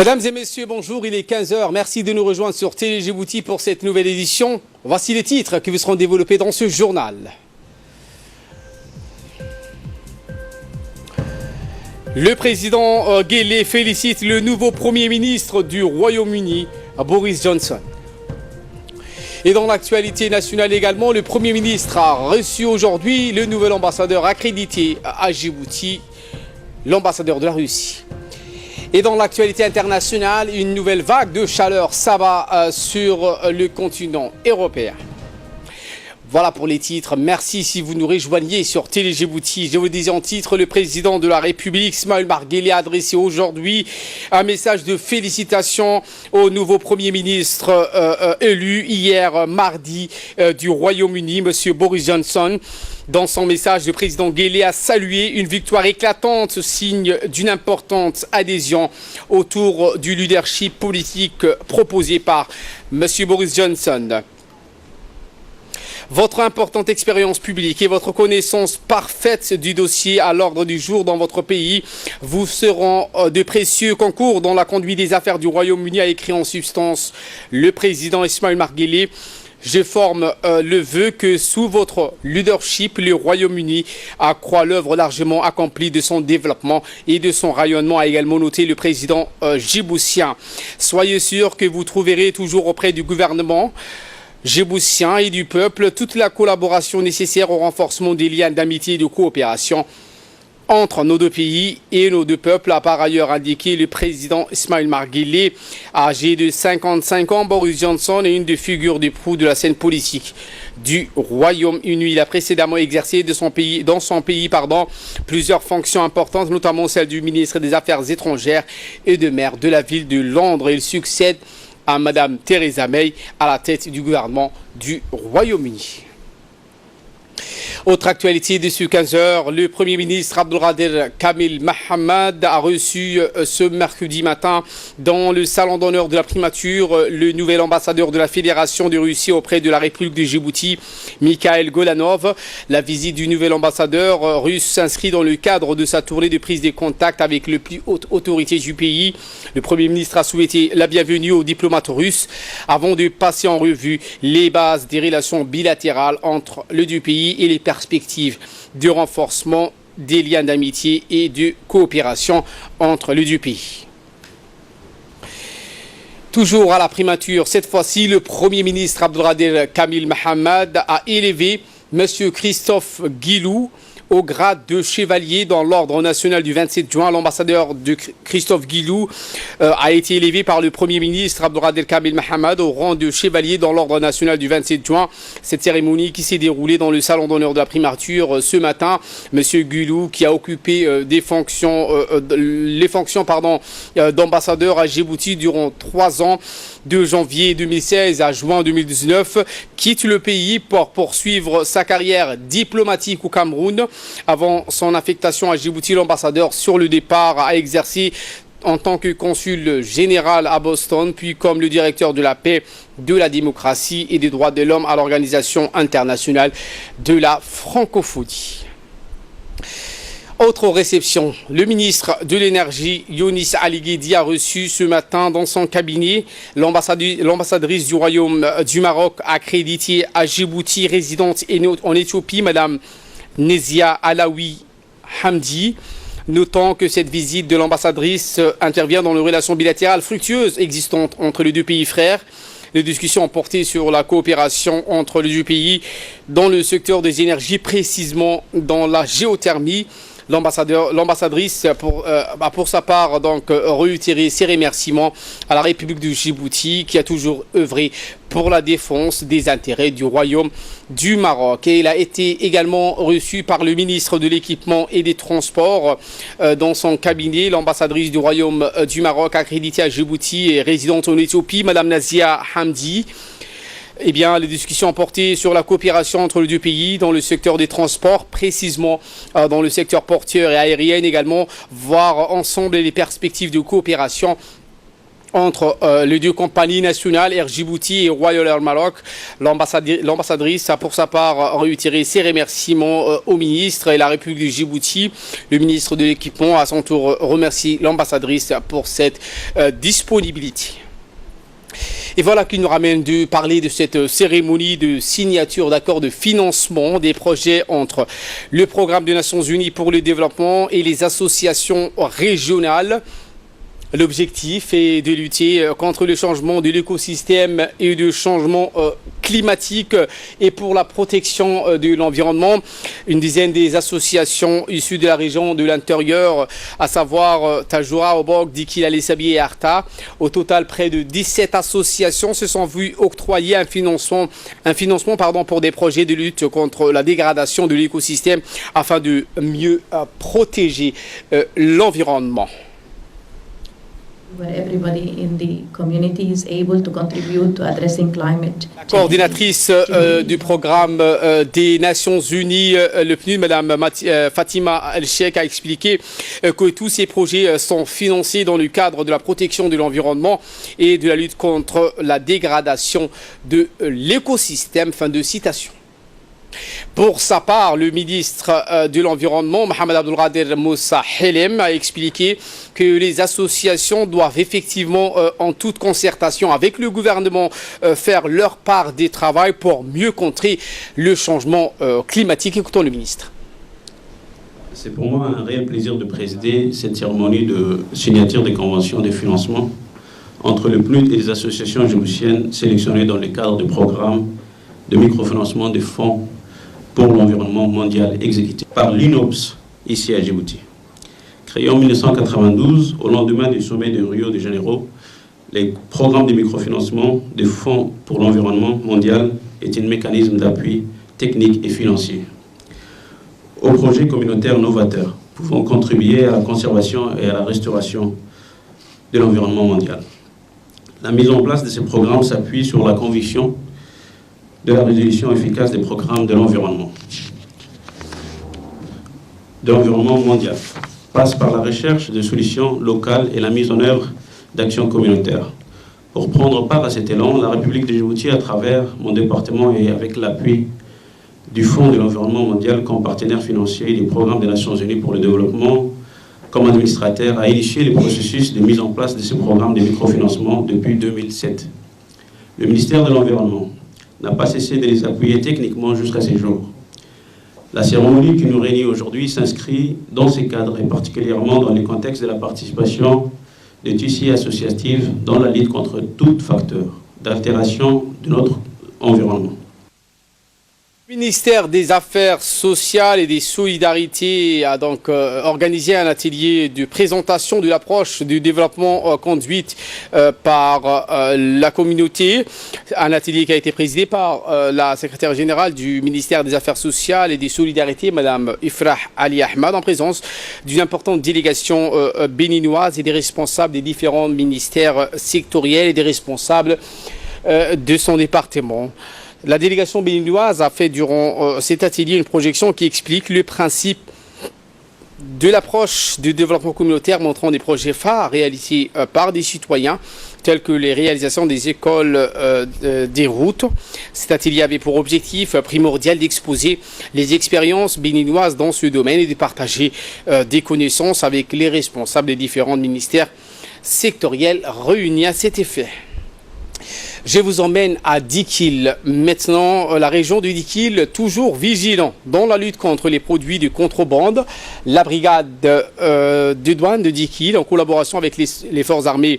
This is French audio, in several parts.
Mesdames et messieurs, bonjour, il est 15 h. Merci de nous rejoindre sur Télé Djibouti pour cette nouvelle édition. Voici les titres qui vous seront développés dans ce journal. Le président Guelleh félicite le nouveau Premier ministre du Royaume-Uni, Boris Johnson. Et dans l'actualité nationale également, le Premier ministre a reçu aujourd'hui le nouvel ambassadeur accrédité à Djibouti, l'ambassadeur de la Russie. Et dans l'actualité internationale, une nouvelle vague de chaleur s'abat sur le continent européen. Voilà pour les titres. Merci si vous nous rejoignez sur Télé Djibouti. Je vous disais en titre, le président de la République, Ismaël Omar Guelleh, a adressé aujourd'hui un message de félicitations au nouveau Premier ministre élu hier mardi du Royaume-Uni, M. Boris Johnson. Dans son message, le président Guelleh a salué une victoire éclatante, signe d'une importante adhésion autour du leadership politique proposé par M. Boris Johnson. Votre importante expérience publique et votre connaissance parfaite du dossier à l'ordre du jour dans votre pays vous seront de précieux concours dans la conduite des affaires du Royaume-Uni, a écrit en substance le président Ismaël Omar Guelleh. Je forme le vœu que sous votre leadership, le Royaume-Uni accroît l'œuvre largement accomplie de son développement et de son rayonnement, a également noté le président djiboutien. Soyez sûr que vous trouverez toujours auprès du gouvernement djiboutien et du peuple toute la collaboration nécessaire au renforcement des liens d'amitié et de coopération entre nos deux pays et nos deux peuples, a par ailleurs indiqué le président Ismaël Omar Guelleh. Âgé de 55 ans, Boris Johnson est une des figures de proue de la scène politique du Royaume-Uni. Il a précédemment exercé dans son pays plusieurs fonctions importantes, notamment celle du ministre des Affaires étrangères et de maire de la ville de Londres. Il succède à Mme Theresa May à la tête du gouvernement du Royaume-Uni. Autre actualité de ce 15 h, le Premier ministre Abdulkader Kamil Mahamat a reçu ce mercredi matin dans le salon d'honneur de la primature le nouvel ambassadeur de la Fédération de Russie auprès de la République de Djibouti, Mikhail Golanov. La visite du nouvel ambassadeur russe s'inscrit dans le cadre de sa tournée de prise de contact avec les plus hautes autorités du pays. Le Premier ministre a souhaité la bienvenue aux diplomates russes avant de passer en revue les bases des relations bilatérales entre les deux pays et les perspectives de renforcement des liens d'amitié et de coopération entre les deux pays. Toujours à la primature, cette fois-ci, le Premier ministre Abdulkader Kamil Mahamat a élevé M. Christophe Guilou au grade de chevalier dans l'ordre national du 27 juin. L'ambassadeur de Christophe Guilou a été élevé par le Premier ministre Abdulkader Kamil Mahamat au rang de chevalier dans l'ordre national du 27 juin. Cette cérémonie qui s'est déroulée dans le salon d'honneur de la primature ce matin. M. Guilou, qui a occupé les fonctions d'ambassadeur à Djibouti durant 3 ans, de janvier 2016 à juin 2019, quitte le pays pour poursuivre sa carrière diplomatique au Cameroun. Avant son affectation à Djibouti, l'ambassadeur sur le départ a exercé en tant que consul général à Boston, puis comme le directeur de la paix, de la démocratie et des droits de l'homme à l'Organisation internationale de la francophonie. Autre réception, le ministre de l'énergie, Younis Ali Guedi, a reçu ce matin dans son cabinet l'ambassadrice du Royaume du Maroc accréditée à Djibouti, résidente en Éthiopie, Mme Nezia Alaoui Hamdi. Notons que cette visite de l'ambassadrice intervient dans les relations bilatérales fructueuses existantes entre les deux pays frères. Les discussions ont porté sur la coopération entre les deux pays dans le secteur des énergies, précisément dans la géothermie. L'ambassadrice a pour sa part réitéré ses remerciements à la République de Djibouti qui a toujours œuvré pour la défense des intérêts du Royaume du Maroc. Et il a été également reçu par le ministre de l'Équipement et des Transports dans son cabinet. L'ambassadrice du Royaume du Maroc accréditée à Djibouti et résidente en Éthiopie, Mme Nazia Hamdi. Eh bien, les discussions ont porté sur la coopération entre les deux pays dans le secteur des transports, précisément dans le secteur portuaire et aérien également, voir ensemble les perspectives de coopération entre les deux compagnies nationales, Air Djibouti et Royal Air Maroc. L'ambassadrice a pour sa part réitéré ses remerciements au ministre et la République de Djibouti. Le ministre de l'Équipement, à son tour, remercie l'ambassadrice pour cette disponibilité. Et voilà qui nous ramène de parler de cette cérémonie de signature d'accords de financement des projets entre le Programme des Nations Unies pour le développement et les associations régionales. L'objectif est de lutter contre le changement de l'écosystème et le changement climatique et pour la protection de l'environnement. Une dizaine des associations issues de la région de l'intérieur, à savoir Tajoura, Obok, Dikil, Alessabi et Arta. Au total, près de 17 associations se sont vues octroyer un financement pour des projets de lutte contre la dégradation de l'écosystème afin de mieux protéger l'environnement. Where everybody in the community is able to contribute to addressing climate. La coordinatrice du programme des Nations Unies, le PNUD, Madame Fatima El-Sheikh, a expliqué que tous ces projets sont financés dans le cadre de la protection de l'environnement et de la lutte contre la dégradation de l'écosystème. Fin de citation. Pour sa part, le ministre de l'Environnement, Mohamed Abdelkader Moussa Helem, a expliqué que les associations doivent effectivement, en toute concertation avec le gouvernement, faire leur part des travaux pour mieux contrer le changement climatique. Écoutons le ministre. C'est pour moi un réel plaisir de présider cette cérémonie de signature des conventions de financement entre le PNUD et les associations djiboutiennes sélectionnées dans le cadre du programme de microfinancement des fonds pour l'environnement mondial exécuté par l'INOPS ici à Djibouti. Créé en 1992, au lendemain du sommet de Rio de Janeiro, les programmes de microfinancement des fonds pour l'environnement mondial est un mécanisme d'appui technique et financier aux projets communautaires novateurs pouvant contribuer à la conservation et à la restauration de l'environnement mondial. La mise en place de ces programmes s'appuie sur la conviction de la résolution efficace des programmes de l'environnement mondial, passe par la recherche de solutions locales et la mise en œuvre d'actions communautaires. Pour prendre part à cet élan, la République de Djibouti, à travers mon département et avec l'appui du Fonds de l'environnement mondial comme partenaire financier du Programme des Nations Unies pour le développement, comme administrateur, a initié le processus de mise en place de ces programmes de microfinancement depuis 2007. Le ministère de l'Environnement n'a pas cessé de les appuyer techniquement jusqu'à ces jours. La cérémonie qui nous réunit aujourd'hui s'inscrit dans ces cadres et particulièrement dans le contexte de la participation des tissus associatifs dans la lutte contre tout facteur d'altération de notre environnement. Le ministère des Affaires sociales et des solidarités a donc organisé un atelier de présentation de l'approche du développement conduite par la communauté. Un atelier qui a été présidé par la secrétaire générale du ministère des Affaires sociales et des solidarités, Madame Ifrah Ali Ahmad, en présence d'une importante délégation béninoise et des responsables des différents ministères sectoriels et des responsables de son département. La délégation béninoise a fait durant cet atelier une projection qui explique le principe de l'approche du développement communautaire, montrant des projets phares réalisés par des citoyens, tels que les réalisations des écoles, des routes. Cet atelier avait pour objectif primordial d'exposer les expériences béninoises dans ce domaine et de partager des connaissances avec les responsables des différents ministères sectoriels réunis à cet effet. Je vous emmène à Dikil. Maintenant, la région de Dikil, toujours vigilant dans la lutte contre les produits de contrebande. La brigade de douane de Dikil, en collaboration avec les forces armées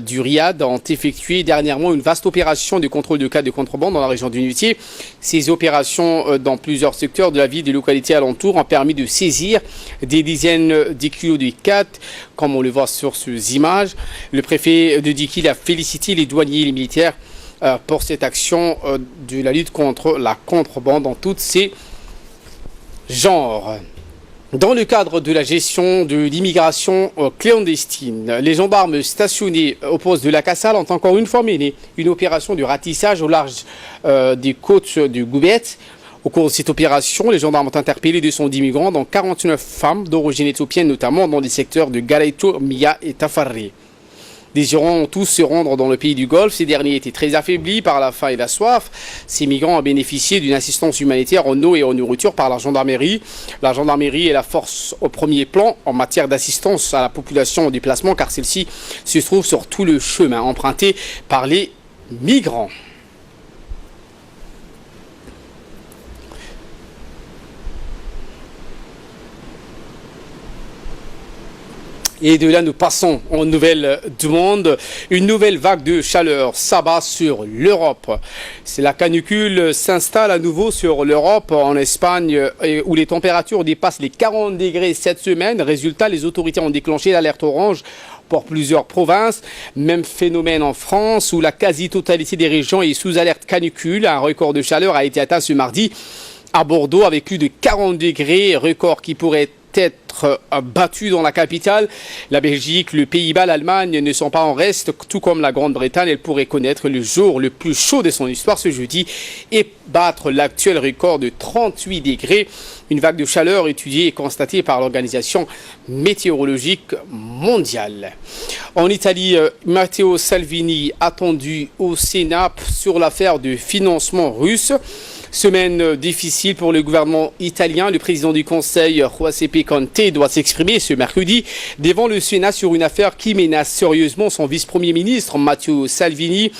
du Riad, ont effectué dernièrement une vaste opération de contrôle de cas de contrebande dans la région du Nutier. Ces opérations dans plusieurs secteurs de la ville et des localités alentours ont permis de saisir des dizaines de kilos de 4, comme on le voit sur ces images. Le préfet de Dikil a félicité les douaniers et les militaires pour cette action de la lutte contre la contrebande dans tous ses genres. Dans le cadre de la gestion de l'immigration clandestine, les gendarmes stationnés au poste de la Cassale ont encore une fois mené une opération de ratissage au large des côtes du Goubet. Au cours de cette opération, les gendarmes ont interpellé 210 migrants, dont 49 femmes d'origine éthiopienne, notamment dans les secteurs de Galaito, Mia et Tafarri. désirant tous se rendre dans le pays du Golfe. Ces derniers étaient très affaiblis par la faim et la soif. Ces migrants ont bénéficié d'une assistance humanitaire en eau et en nourriture par la gendarmerie. La gendarmerie est la force au premier plan en matière d'assistance à la population en déplacement, car celle-ci se trouve sur tout le chemin emprunté par les migrants. Et de là, nous passons aux nouvelles du monde. Une nouvelle vague de chaleur s'abat sur l'Europe. La canicule s'installe à nouveau sur l'Europe, en Espagne, où les températures dépassent les 40 degrés cette semaine. Résultat, les autorités ont déclenché l'alerte orange pour plusieurs provinces. Même phénomène en France, où la quasi-totalité des régions est sous alerte canicule. Un record de chaleur a été atteint ce mardi à Bordeaux avec plus de 40 degrés, record qui pourrait être battu dans la capitale. La Belgique, le Pays-Bas, l'Allemagne ne sont pas en reste, tout comme la Grande-Bretagne. Elle pourrait connaître le jour le plus chaud de son histoire ce jeudi et battre l'actuel record de 38 degrés. Une vague de chaleur étudiée et constatée par l'Organisation météorologique mondiale. En Italie, Matteo Salvini attendu au Sénat sur l'affaire de financement russe. Semaine difficile pour le gouvernement italien. Le président du Conseil, Giuseppe Conte, doit s'exprimer ce mercredi devant le Sénat sur une affaire qui menace sérieusement son vice-premier ministre, Matteo Salvini.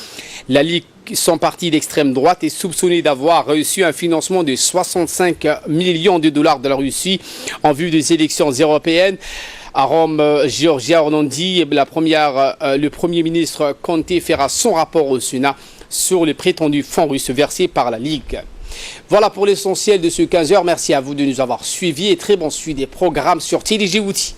La Ligue, son parti d'extrême droite, est soupçonné d'avoir reçu un financement de 65 millions de dollars de la Russie en vue des élections européennes. À Rome, Giorgia Orlandi, le Premier ministre Conte fera son rapport au Sénat sur les prétendus fonds russes versés par la Ligue. Voilà pour l'essentiel de ce 15h. Merci à vous de nous avoir suivis et très bon suivi des programmes sur Télé Djibouti.